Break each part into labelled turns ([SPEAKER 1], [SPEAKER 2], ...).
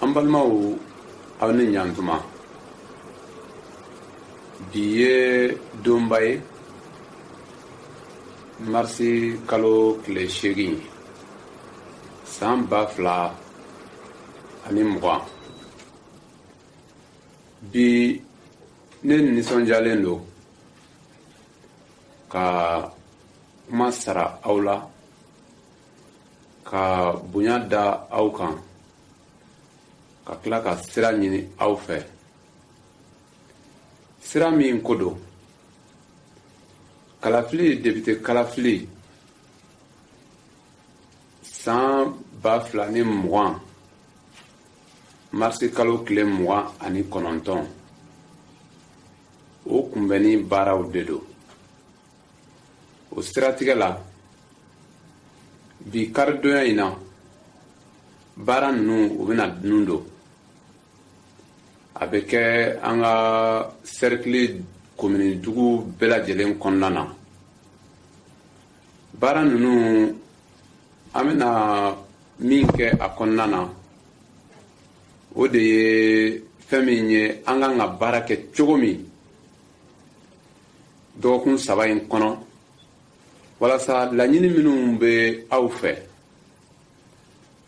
[SPEAKER 1] Ambalmao awni nyantuma biye dombaye marsi kalo kile shegi samba fla ani mwa bi ne nisonjalen do ka masara aula ka bunyada aukan ka tila ka sira ɲini aw fɛ sira min ko don kalafili député kalafili san 2020 marisi kalo tile 29 o kunbɛnni baaraw de don o siratigɛ la bi karidonya in na baara ninnu u bɛna dunu don a bɛ kɛ an ka cercle commune dugu bɛɛ lajɛlen kɔnɔna na baara ninnu an bɛna min kɛ a kɔnɔna na o de ye fɛn min ye an kan ka baara kɛ cogo min dɔgɔkun 3 in kɔnɔ walasa laɲini minnu bɛ aw fɛ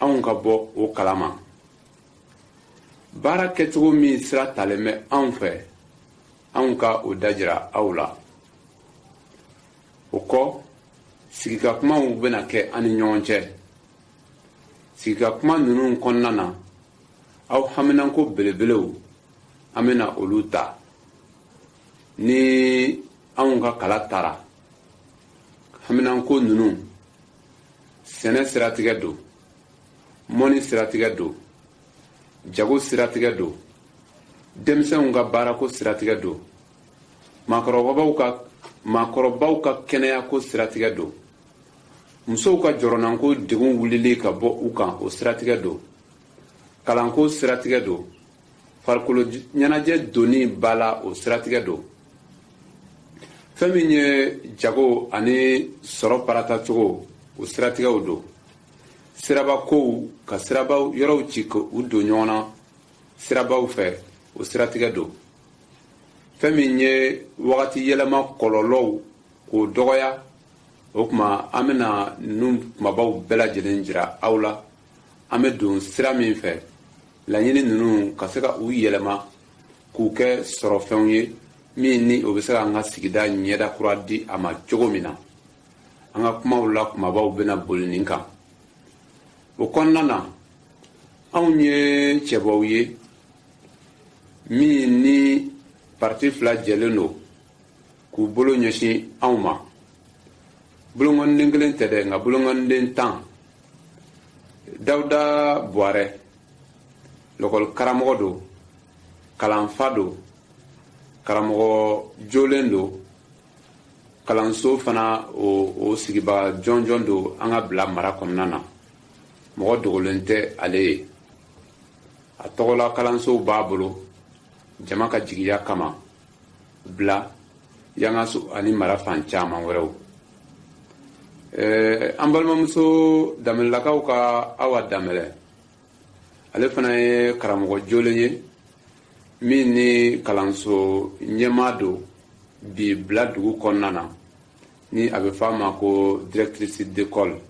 [SPEAKER 1] anw ka bɔ o kalama baara kɛcogo min sira talen bɛ anw fɛ anw ka o dajira aw la o kɔ sigikakumaw bɛna kɛ an ni ɲɔgɔn cɛ sigikakuma ninnu kɔnɔna na aw haminanko belebelew an bɛna olu ta ni anw ka kala tara haminanko ninnu sɛnɛ siratigɛ don mɔni siratigɛ don jago siratigɛ don denmisɛnw ka baarako siratigɛ don maakɔrɔbaw ka kɛnɛyako siratigɛ don musow ka jɔrɔnanko degun wulili ka bɔ u kan o siratigɛ don kalanko siratigɛ don farikolo ɲɛnajɛ donni ba la o siratigɛ don fɛn min ye jago ani sɔrɔ paratacogo o siratigɛw don sirabakow ka sirabaw yɔrɔw ci ka u don ɲɔgɔn na sirabaw fɛ o siratigɛ don fɛn min ye wagati yɛlɛma kɔlɔlɔw k'o dɔgɔya o kuma an bɛna ninnu kumabaw bɛɛ lajɛlen jira aw la an bɛ don sira min fɛ laɲini ninnu ka se ka u yɛlɛma k'u kɛ sɔrɔfɛnw ye min ni o bɛ se ka an ka sigida ɲɛda kura di a ma cogo min na an ka kumaw la kumabaw bɛna boli nin kan o kɔnɔna na anw ye cɛbaw ye min ni parti fila jɛlen don k'u bolo ɲɛsin anw ma bolongɔniden kelen tɛ dɛ nka bolongɔniden 10 Dawuda Buwarɛ lɔkɔli karamɔgɔ don kalanfa don karamɔgɔ jolen don kalanso fana o sigibaga jɔnjɔn don an ka bila mara kɔnɔna na mɔgɔ dogolen tɛ ale ye a tɔgɔla kalansow b'a bolo jama ka jigiya kama bila yangaso ani mara fan caman wɛrɛw an balimamuso damelakaw ka Awa Danbɛlɛ ale fana ye karamɔgɔ jolen ye min ni kalanso ɲɛmaa don bi bila dugu kɔnɔna na ni a bɛ fɔ a ma ko directrice d'école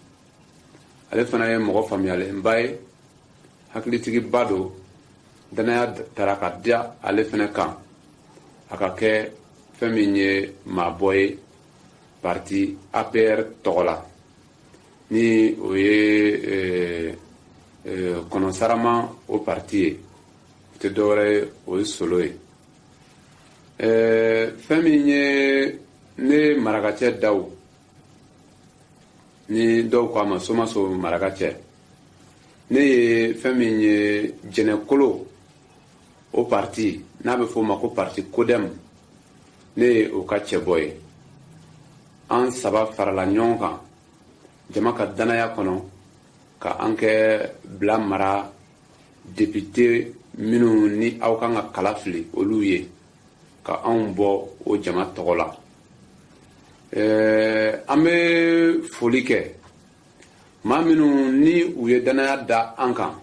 [SPEAKER 1] ale fana ye mɔgɔ faamuyalenba ye hakilitigiba don danaya tara ka diya ale fana kan a ka kɛ fɛn min ye maabɔ ye parti APR tɔgɔ la ni o ye kɔnɔsarama o parti ye o tɛ dɔwɛrɛ ye o ye solo ye fɛn min ye ne marakacɛ daw ni dɔw ko a ma somaso marakacɛ ne ye fɛn min ye jɛnɛkolo o parti n'a bɛ f'o ma ko parti kodɛm ne ye o ka cɛbɔ ye an saba farala ɲɔgɔn kan jama ka danaya kɔnɔ ka an kɛ bila mara député minnu ni aw kan ka kala fili olu ye ka anw bɔ o jama tɔgɔ la an bɛ foli kɛ maa minnu ni u ye danaya da an kan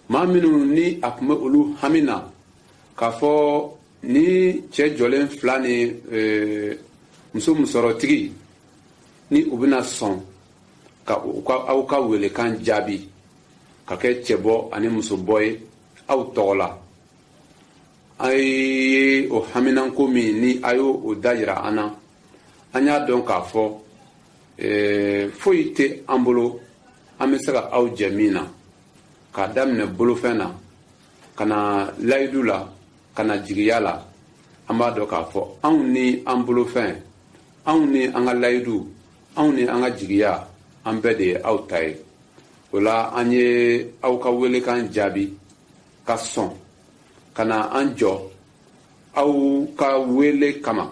[SPEAKER 1] maa minnu ni a tun bɛ olu hami na k'a fɔ ni cɛ jɔlen fila ni muso musɔrɔtigi ni u bɛna sɔn ka aw ka welekan jaabi ka kɛ cɛbɔ ani musobɔ ye aw tɔgɔ la a ye o haminanko min ni a y'o o da yira an na an y'a dɔn k'a fɔ foyi tɛ an bolo an bɛ se ka aw jɛ min na k'a daminɛ bolofɛn na ka na layidu la ka na jigiya la an b'a dɔn k'a fɔ anw ni an bolofɛn anw ni an ka layidu anw ni an ka jigiya an bɛɛ de ye aw ta ye o la an ye aw ka welekan jaabi ka sɔn ka na an jɔ aw ka wele kama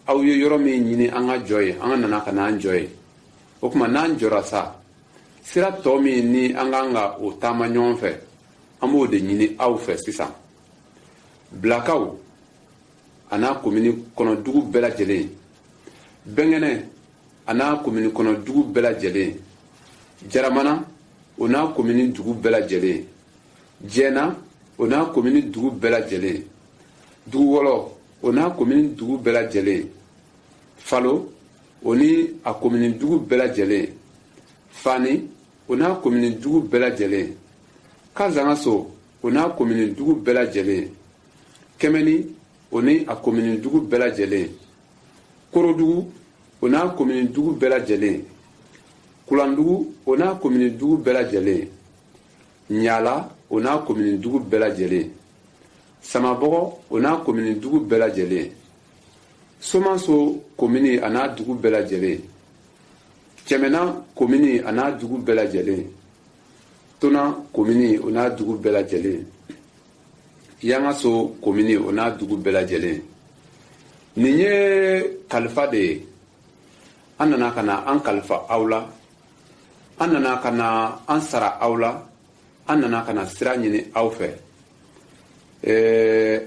[SPEAKER 1] aw ye yɔrɔ min ɲini an ka jɔ ye an nana ka na an jɔ ye o tuma n'an jɔra sa sira tɔ min ni an kan ka o taama ɲɔgɔn fɛ an b'o de ɲini aw fɛ sisan bilakaw a n'a komini kɔnɔ dugu bɛɛ lajɛlen bɛnkɛnɛ a n'a komini kɔnɔ dugu bɛɛ lajɛlen jaramana o n'a komini dugu bɛɛ lajɛlen jɛna o n'a komini dugu bɛɛ lajɛlen duguwɔlɔ o n'a komini dugu bɛɛ lajɛlen falo o ni a komini dugu bɛɛ lajɛlen fani o n'a komini dugu bɛɛ lajɛlen kazangaso o n'a komini dugu bɛɛ lajɛlen kɛmɛni o ni a komini dugu bɛɛ lajɛlen korodugu o n'a komini dugu bɛɛ lajɛlen kulandugu o n'a komini dugu bɛɛ lajɛlen ɲala o n'a komini dugu bɛɛ lajɛlen samabɔgɔ o n'a komini dugu bɛɛ lajɛlen somaso komini a n'a dugu bɛɛ lajɛlen cɛmɛna komini a n'a dugu bɛɛ lajɛlen tona komini o n'a dugu bɛɛ lajɛlen yangaso komini o n'a dugu bɛɛ lajɛlen nin ye kalifa de ye an nana ka na an kalifa aw la an nana ka na an sara aw la an nana ka na sira ɲini aw fɛ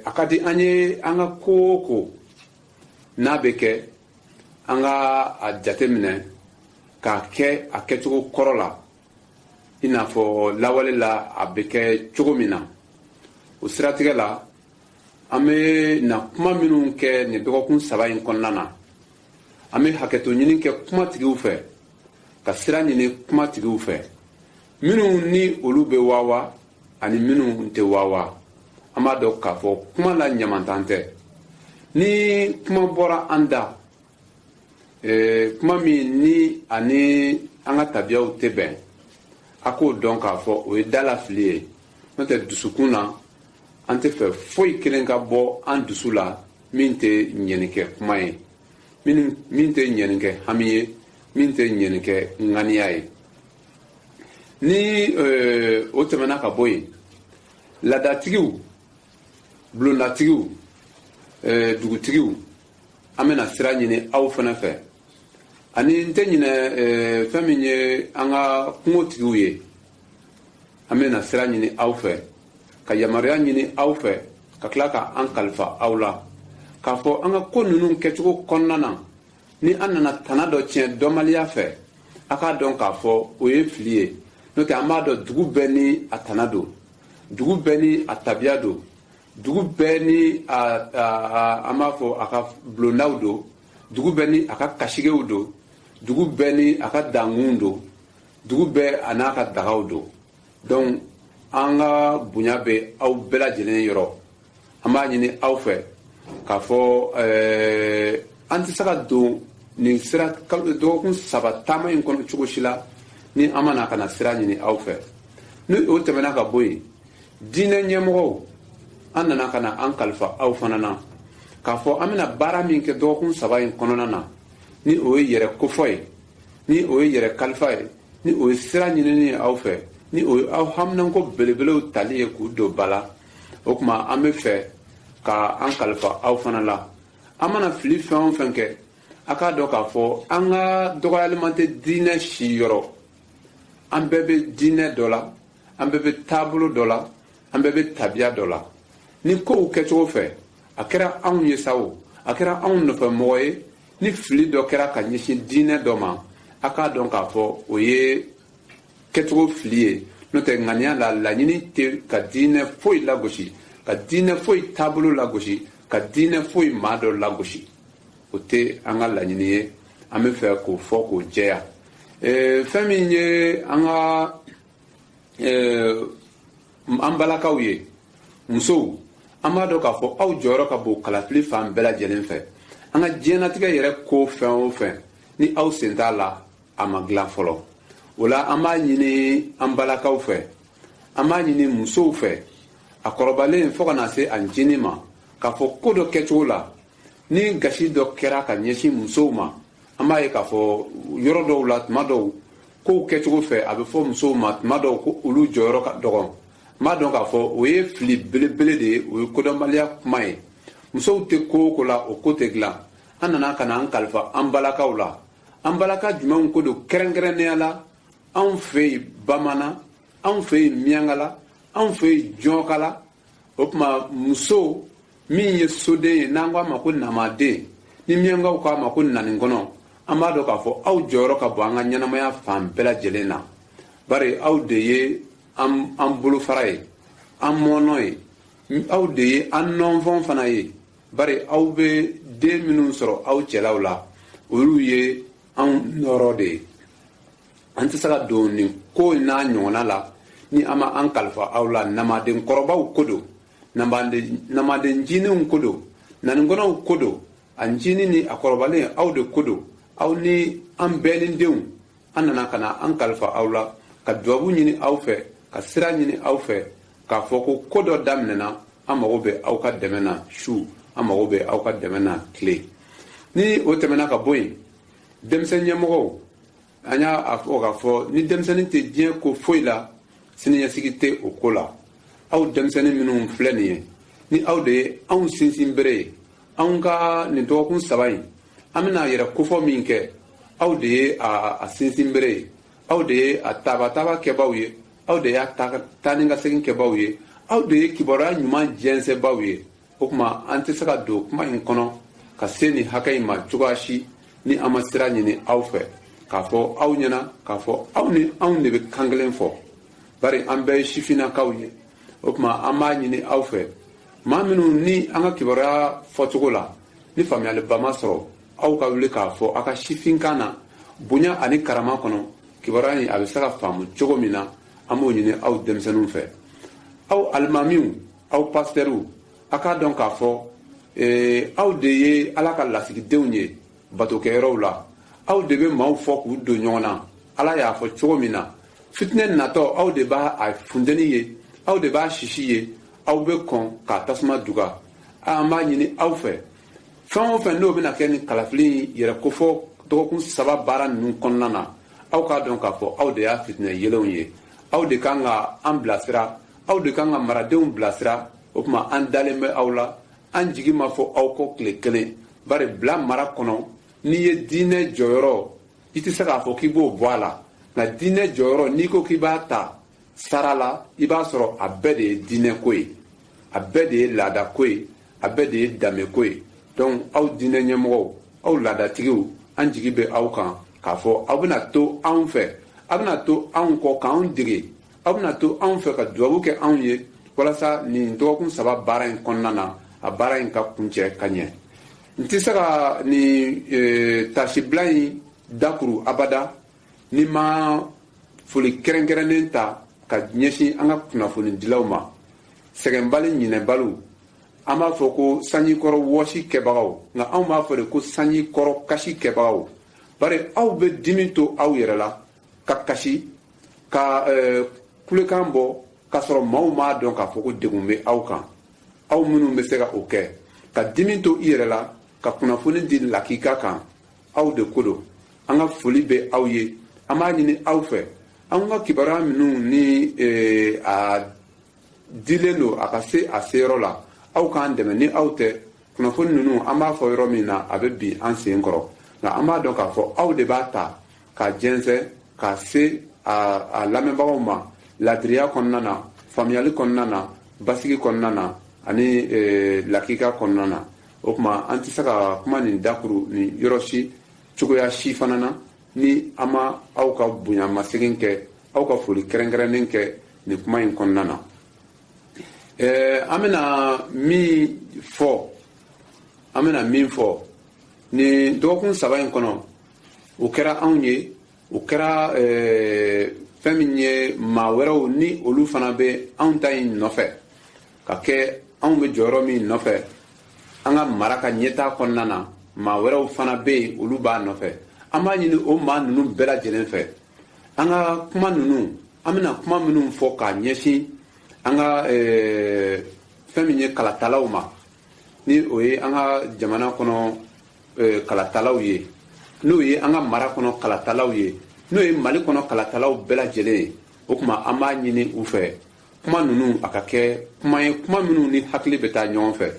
[SPEAKER 1] a ka di an ye an ka ko o ko n'a bɛ kɛ an ka a jateminɛ k'a kɛ a kɛcogo kɔrɔ la i n'a fɔ lawale la a bɛ kɛ cogo min na o siratigɛ la an bɛ na kuma minnu kɛ nin dɔgɔkun 3 in kɔnɔna na an bɛ hakɛto ɲini kɛ kumatigiw fɛ ka sira ɲini kumatigiw fɛ minnu ni olu bɛ wawa ani minnu tɛ wawa an b'a dɔn k'a fɔ kuma la ɲamantan tɛ ni kuma bɔra an da kuma min ni ani an ka tabiyaw tɛ bɛn a k'o dɔn k'a fɔ o ye dalafili ye n'o tɛ dusukun na an tɛ fɛ foyi kelen ka bɔ an dusu la min tɛ ɲɛnikɛ kuma ye min tɛ ɲɛnikɛ hami ye min tɛ ɲɛnikɛ ŋaniya ye ni o tɛmɛna ka bɔ yen laadatigiw bulondatigiw dugutigiw an bɛna sira ɲini aw fana fɛ ani n tɛ ɲinɛ fɛn min ye an ka kungotigiw ye an bɛna sira ɲini aw fɛ ka yamaruya ɲini aw fɛ ka tila ka an kalifa aw la k'a fɔ an ka ko ninnu kɛcogo kɔnɔna na ni an nana tana dɔ tiɲɛ dɔnbaliya fɛ a k'a dɔn k'a fɔ o ye fili ye n'o tɛ an b'a dɔn dugu bɛɛ ni a tana don dugu bɛɛ ni a tabiya don dugu bɛɛ ni an b'a fɔ a ka bulondaw don dugu bɛɛ ni a ka kasigew don dugu bɛɛ ni a ka dankun don dugu bɛɛ a n'a ka dagaw don donc an ka bonya bɛ aw bɛɛ lajɛlen yɔrɔ an b'a ɲini aw fɛ k'a fɔ an tɛ se ka don nin sira dɔgɔkun 3 taama in kɔnɔ cogo si la ni an ma na ka na sira ɲini aw fɛ ni o tɛmɛna ka bɔ yen diinɛ ɲɛmɔgɔw an nana ka na an kalifa aw fana na k'a fɔ an bɛna baara min kɛ dɔgɔkun 3 in kɔnɔna na ni o ye yɛrɛ kofɔ ye ni o ye yɛrɛ kalifa ye ni o sira ɲinini aw fɛ ni o aw haminanko belebelew tali ye k'u don bala o kuma an bɛ fɛ ka an kalifa aw fana la an mana fili fɛn o fɛn kɛ a k'a dɔn k'a fɔ an ka dɔgɔyaliman tɛ diinɛ si yɔrɔ an bɛɛ bɛ diinɛ dɔ la an bɛɛ bɛ taabolo dɔ la an bɛɛ bɛ tabiya dɔ la ni kow kɛcogo fɛ a kɛra anw ye sa o a kɛra anw nɔfɛmɔgɔ ye ni fili dɔ kɛra ka ɲɛsin diinɛ dɔ ma a k'a dɔn k'a fɔ o ye kɛcogo fili ye n'o tɛ ŋaniya la laɲini tɛ ka diinɛ foyi lagosi ka diinɛ foyi taabolo lagosi ka diinɛ foyi maa dɔ lagosi o tɛ an ka laɲini ye an bɛ fɛ k'o fɔ k'o jɛya fɛn min ye an ka an balakaw ye musow an b'a dɔn k'a fɔ aw jɔyɔrɔ ka bon kalafili fan bɛɛ lajɛlen fɛ an ka diɲɛnatigɛ yɛrɛ ko fɛn o fɛn ni aw sen t'a la a ma dilan fɔlɔ o la an b'a ɲini an balakaw fɛ an b'a ɲini musow fɛ a kɔrɔbalen fo ka na se a ncinin ma k'a fɔ ko dɔ kɛcogo la ni gasi dɔ kɛra ka ɲɛsin musow ma an b'a ye k'a fɔ yɔrɔ dɔw la tuma dɔw kow kɛcogo fɛ a bɛ fɔ musow ma tuma dɔw ko olu jɔyɔrɔ ka dɔgɔ n b'a dɔn k'a fɔ o ye fili belebele de ye o ye kodɔnbaliya kuma ye musow tɛ ko o ko la o ko tɛ dilan an nana ka na an kalifa an balakaw la an balaka jumɛnw ko don kɛrɛnkɛrɛnnenya la anw fɛ yen bamanan anw fɛ yen miyankala anw fɛ yen jɔnkala o tuma muso min ye soden ye n'an ko a ma ko namaden ni miyankaw ko a ma ko naninkɔnɔ an b'a dɔn k'a fɔ aw jɔyɔrɔ ka bon an ka ɲɛnamaya fan bɛɛ lajɛlen na bari aw de ye an bolofara ye an mɔnɔ ye aw de ye an nɔnfɔn fana ye bari aw bɛ den minnu sɔrɔ aw cɛlaw la olu ye an nɔrɔ de ye an tɛ se ka don nin ko n'a ɲɔgɔnna la ni an ma an kalifa aw la namaden kɔrɔbaw ko don namaden ncininw ko don naninkɔnɔw ko don a ncinin ni a kɔrɔbalen aw de ko don aw ni an bɛɛnindenw an nana ka na an kalifa aw la ka dubabu ɲini aw fɛ ka sira ɲini aw fɛ k'a fɔ ko dɔ daminɛna an mago bɛ aw ka dɛmɛ na su an mago bɛ aw ka dɛmɛ na tile ni o tɛmɛna ka bɔ yen denmisɛn ɲɛmɔgɔw an y'a fɔ k'a fɔ ni denmisɛnnin tɛ diɲɛ ko foyi la siniɲɛsigi tɛ o ko la aw denmisɛnnin minnu filɛ nin ye ni aw de ye anw sinsin bere ye anw ka nin dɔgɔkun 3 in an bɛna yɛrɛ kofɔ min kɛ aw de ye a sinsin bere ye aw de ye a taaba kɛbaw ye aw de y'a taa ni ka segin kɛbaw ye aw de ye kibaruya ɲuman jɛnsɛnbaw ye o tuma an tɛ se ka don kuma in kɔnɔ ka se nin hakɛ in ma cogoya si ni an ma sira ɲini aw fɛ k'a fɔ aw ɲɛna k'a fɔ aw ni anw de bɛ kan kelen fɔ bari an bɛɛ ye sifinnakaw ye o tuma an b'a ɲini aw fɛ maa minnu ni an ka kibaruya fɔcogo la ni faamuyaliba ma sɔrɔ aw ka wuli k'a fɔ aw ka sifinkan na bonya ani karama kɔnɔ kibaruya in a bɛ se ka faamu cogo min na an b'o ɲini aw denmisɛnninw fɛ aw alimamiw aw pasitɛriw a k'a dɔn k'a fɔ aw de ye ala ka lasigidenw ye batokɛyɔrɔw la aw de bɛ maaw fɔ k'u don ɲɔgɔn na ala y'a fɔ cogo min na fitinɛ natɔ aw de b'a funteni ye aw de b'a sisi ye aw bɛ kɔn k'a tasuma duga an b'a ɲini aw fɛ fɛn o fɛn n'o bɛna kɛ ni kalafili yɛrɛ kofɔ dɔgɔkun 3 baara ninnu kɔnɔna na aw k'a dɔn k'a fɔ aw de y'a fitinɛ yelenw ye aw de kan ka an bilasira aw de kan ka maradenw bilasira o tuma an dalen bɛ aw la an jigi ma fɔ aw kɔ tile kelen bari bila mara kɔnɔ n'i ye diinɛ jɔyɔrɔ i tɛ se k'a fɔ k'i b'o bɔ a la nka diinɛ jɔyɔrɔ n'i ko k'i b'a ta sara la i b'a sɔrɔ a bɛɛ de ye diinɛ ko ye a bɛɛ de ye laada ko ye a bɛɛ de ye danbe ko ye donc aw diinɛ ɲɛmɔgɔw aw laadatigiw an jigi bɛ aw kan k'a fɔ aw bɛna to anw fɛ aw bɛna to anw kɔ k'anw dege aw bɛna to anw fɛ ka dubabu kɛ anw ye walasa nin dɔgɔkun 3 baara in kɔnɔna na a baara in ka kuncɛ ka ɲɛ n tɛ se ka nin tasibila in dakuru abada ni ma foli kɛrɛnkɛrɛnnen ta ka ɲɛsin an ka kunnafonidilaw ma sɛgɛnbali ɲinɛbaliw an b'a fɔ ko sanjikɔrɔ wɔsi kɛbagaw nka anw b'a fɔ de ko sanjikɔrɔ kasi kɛbagaw bari aw bɛ dimi to aw yɛrɛ la ka kasi ka kulekan bɔ k'a sɔrɔ maaw m'a dɔn k'a fɔ ko degun bɛ aw kan aw minnu bɛ se ka o kɛ ka dimi to i yɛrɛ la ka kunnafoni di lakika kan aw de ko don an ka foli bɛ aw ye an b'a ɲini aw fɛ an ka kibaruya minnu ni a dilen don a ka se a seyɔrɔ la aw k'an dɛmɛ ni aw tɛ kunnafoni ninnu an b'a fɔ yɔrɔ min na a bɛ bin an sen kɔrɔ nka an b'a dɔn k'a fɔ aw de b'a ta ka jɛnsɛn ka se a lamɛnbagaw ma ladiriya kɔnɔna na faamuyali kɔnɔna na basigi kɔnɔna na ani lakika kɔnɔna na o tuma an tɛ se ka kuma nin dakuru nin yɔrɔ si cogoya si fana na ni an ma aw ka bonyamasegin kɛ aw ka foli kɛrɛnkɛrɛnnen kɛ nin kuma in kɔnɔna na an bɛna min fɔ nin dɔgɔkun 3 in kɔnɔ o kɛra anw ye o kɛra fɛn min ye maa wɛrɛw ni olu fana bɛ anw ta in nɔfɛ ka kɛ anw bɛ jɔyɔrɔ min nɔfɛ an ka mara ka ɲɛtaa kɔnɔna na maa wɛrɛw fana bɛ yen olu b'a nɔfɛ an b'a ɲini o maa ninnu bɛɛ lajɛlen fɛ an ka kuma ninnu an bɛna kuma minnu fɔ k'a ɲɛsin an ka fɛn min ye kalatalaw ma ni o ye an ka jamana kɔnɔ kalatalaw ye n'o ye an ka mara kɔnɔ kalatalaw ye n'o ye Mali kɔnɔ kalatalaw bɛɛ lajɛlen ye o tuma an b'a ɲini u fɛ kuma ninnu a ka kɛ kuma ye kuma minnu ni hakili bɛ taa ɲɔgɔn fɛ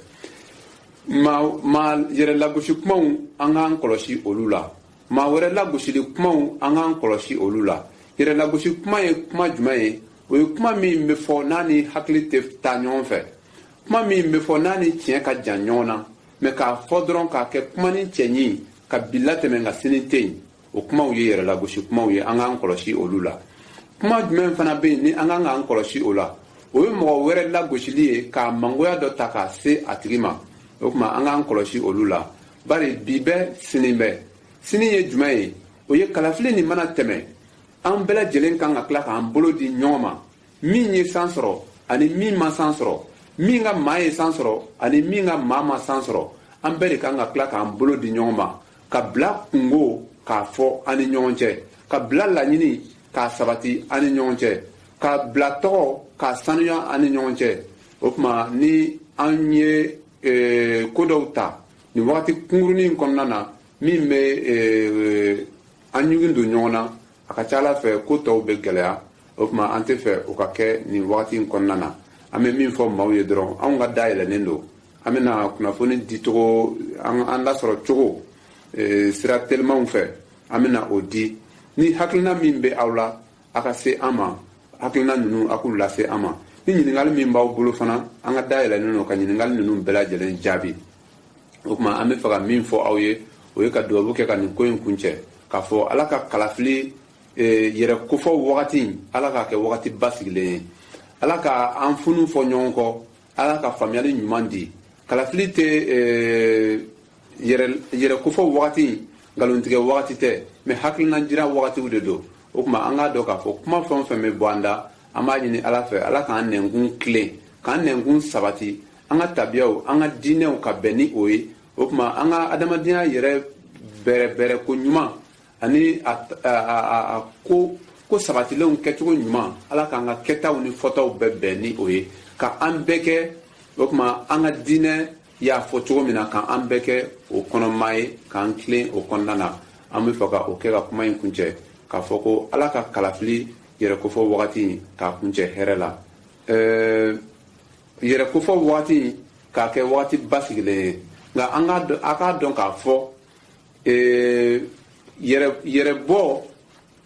[SPEAKER 1] maa yɛrɛ lagosi kumaw an k'an kɔlɔsi olu la maa wɛrɛ lagosili kumaw an k'an kɔlɔsi olu la yɛrɛ lagosi kuma ye kuma jumɛn ye o ye kuma min bɛ fɔ n'a ni hakili tɛ taa ɲɔgɔn fɛ kuma min bɛ fɔ n'a ni tiɲɛ ka jan ɲɔgɔn na mɛ k'a fɔ dɔrɔn k'a kɛ kuma ni cɛɲi ka bi latɛmɛ nka sini tɛ yen o kumaw ye yɛrɛ lagosi kumaw ye an k'an kɔlɔsi olu la kuma jumɛn fana bɛ yen ni an kan k'an kɔlɔsi o la o ye mɔgɔ wɛrɛ lagosili ye k'a mangoya dɔ ta k'a se a tigi ma o tuma an k'an kɔlɔsi olu la bari bi bɛ sini bɛ sini ye jumɛn ye o ye kalafili nin mana tɛmɛ an bɛɛ lajɛlen kan ka tila k'an bolo di ɲɔgɔn ma min ye san sɔrɔ ani min ma san sɔrɔ min ka maa ye san sɔrɔ ani min ka maa ma san sɔrɔ an bɛɛ de kan ka tila k'an bolo di ɲɔgɔn ma ka bila kungo k'a fɔ an ni ɲɔgɔn cɛ ka bila laɲini k'a sabati an ni ɲɔgɔn cɛ ka bila tɔgɔ k'a sanuya an ni ɲɔgɔn cɛ o tuma ni an ye ko dɔw ta nin wagati kunkurunin kɔnɔna na min bɛ an ɲugun don ɲɔgɔn na a ka ca ala fɛ ko tɔw bɛ gɛlɛya o tuma an tɛ fɛ o ka kɛ nin wagati in kɔnɔna na an bɛ min fɔ maaw ye dɔrɔn anw ka dayɛlɛnnen don an bɛna kunnafoni di cogo an lasɔrɔ cogo sira telimanw fɛ an bɛna o di ni hakilina min bɛ aw la a ka se an ma hakilina ninnu a k'u lase an ma ni ɲininkali min b'aw bolo fana an ka dayɛlɛnnen don ka ɲininkali ninnu bɛɛ lajɛlen jaabi o tuma an bɛ fɛ ka min fɔ aw ye o ye ka dubabu kɛ ka nin ko in kuncɛ k'a fɔ ala ka kalafili yɛrɛ kofɔ wagati ala k'a kɛ wagati basigilen ye ala ka an funu fɔ ɲɔgɔn kɔ ala ka faamuyali ɲuman di kalafili tɛ yɛrɛ kofɔ wagati nkalontigɛ wagati tɛ mɛ hakilina jira wagatiw de don o tuma an k'a dɔn k'a fɔ kuma fɛn o fɛn bɛ bɔ an da an b'a ɲini ala fɛ ala k'an nɛnkun tilen k'an nɛnkun sabati an ka tabiyaw an ka diinɛw ka bɛn ni o ye o tuma an ka adamadenya yɛrɛ bɛrɛbɛrɛ ko ɲuman ani a ko sabatilenw kɛcogo ɲuman ala k'an ka kɛtaw ni fɔtaw bɛɛ bɛn ni o ye ka an bɛɛ kɛ o tuma an ka diinɛ y'a fɔ cogo min na k'an bɛɛ kɛ o kɔnɔmaa ye k'an tilen o kɔnɔna na an bɛ fɛ ka o kɛ ka kuma in kuncɛ k'a fɔ ko ala ka kalafili yɛrɛkofɔ wagati k'a kuncɛ hɛrɛ la yɛrɛkofɔ wagati k'a kɛ wagati basigilen ye nka a k'a dɔn k'a fɔ yɛrɛbɔ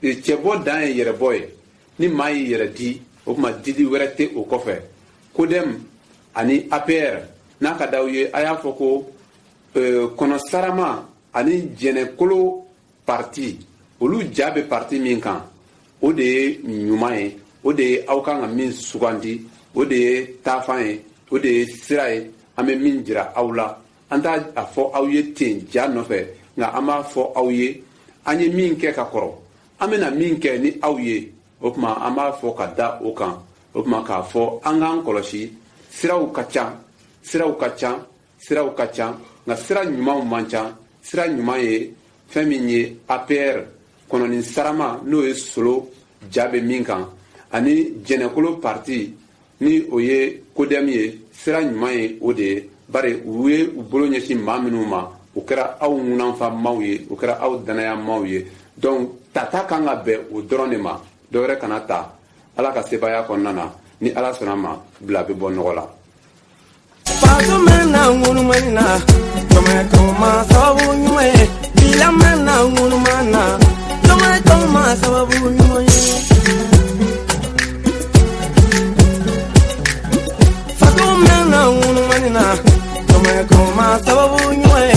[SPEAKER 1] cɛbɔ dan ye yɛrɛbɔ ye ni maa y'i yɛrɛ di o tuma dili wɛrɛ tɛ o kɔfɛ kodɛm ani APR n'a ka d'aw ye a y'a fɔ ko kɔnɔsarama ani jɛnɛkolo parti olu ja bɛ parti min kan o de ye ɲuman ye o de ye aw kan ka min sugandi o de ye taafan ye o de ye sira ye an bɛ min jira aw la an t'a a fɔ aw ye ten ja nɔfɛ nka an b'a fɔ aw ye an ye min kɛ ka kɔrɔ an bɛna min kɛ ni aw ye o tuma an b'a fɔ ka da o kan o tuma k'a fɔ an k'an kɔlɔsi siraw ka ca siraw ka ca siraw ka ca nka sira ɲumanw man ca sira ɲuman ye fɛn min ye APR kɔnɔni sarama n'o ye solo ja bɛ min kan ani jɛnɛkolo parti ni o ye kodɛm ye sira ɲuman ye o de ye bari u ye u bolo ɲɛsin maa minnu ma o kɛra aw ŋunanfa maaw ye o kɛra aw danaya maaw ye donc tata kan ka bɛn o dɔrɔn de ma dɔwɛrɛ kana ta ala ka sebaya kɔnɔna na ni ala sɔnna ma bila bɛ bɔ nɔgɔ la.
[SPEAKER 2] Fatumena ngunumanina toma sababu nyume bila mena ngunumana toma sababu nyume Fatumena ngunumanina toma sababu nyume